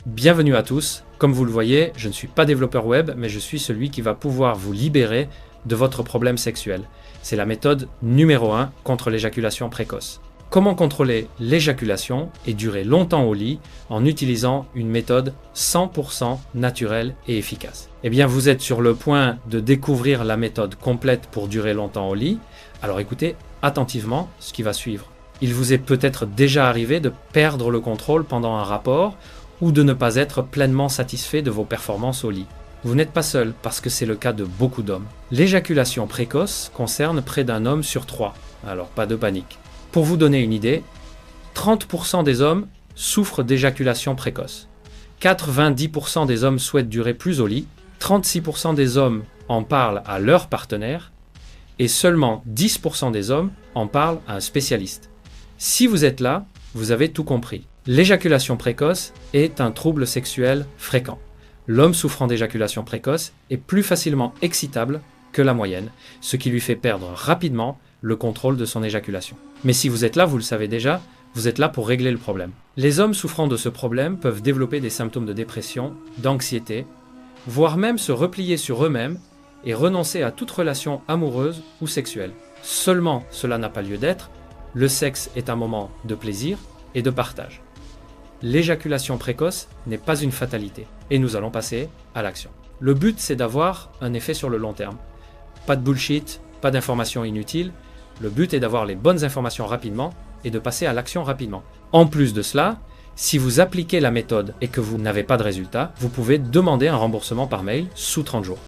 Bienvenue à tous. Comme vous le voyez, je ne suis pas développeur web, mais je suis celui qui va pouvoir vous libérer de votre problème sexuel. C'est la méthode numéro 1 contre l'éjaculation précoce. Comment contrôler l'éjaculation et durer longtemps au lit en utilisant une méthode 100% naturelle et efficace? Eh bien, vous êtes sur le point de découvrir la méthode complète pour durer longtemps au lit. Alors écoutez attentivement ce qui va suivre. Il vous est peut-être déjà arrivé de perdre le contrôle pendant un rapport ou de ne pas être pleinement satisfait de vos performances au lit. Vous n'êtes pas seul parce que c'est le cas de beaucoup d'hommes. L'éjaculation précoce concerne près d'un homme sur 3, alors pas de panique. Pour vous donner une idée, 30% des hommes souffrent d'éjaculation précoce. 90% des hommes souhaitent durer plus au lit, 36% des hommes en parlent à leur partenaire et seulement 10% des hommes en parlent à un spécialiste. Si vous êtes là, vous avez tout compris. L'éjaculation précoce est un trouble sexuel fréquent. L'homme souffrant d'éjaculation précoce est plus facilement excitable que la moyenne, ce qui lui fait perdre rapidement le contrôle de son éjaculation. Mais si vous êtes là, vous le savez déjà, vous êtes là pour régler le problème. Les hommes souffrant de ce problème peuvent développer des symptômes de dépression, d'anxiété, voire même se replier sur eux-mêmes et renoncer à toute relation amoureuse ou sexuelle. Seulement, cela n'a pas lieu d'être, le sexe est un moment de plaisir et de partage. L'éjaculation précoce n'est pas une fatalité et nous allons passer à l'action. Le but, c'est d'avoir un effet sur le long terme. Pas de bullshit, pas d'informations inutiles. Le but est d'avoir les bonnes informations rapidement et de passer à l'action rapidement. En plus de cela, si vous appliquez la méthode et que vous n'avez pas de résultat, vous pouvez demander un remboursement par mail sous 30 jours.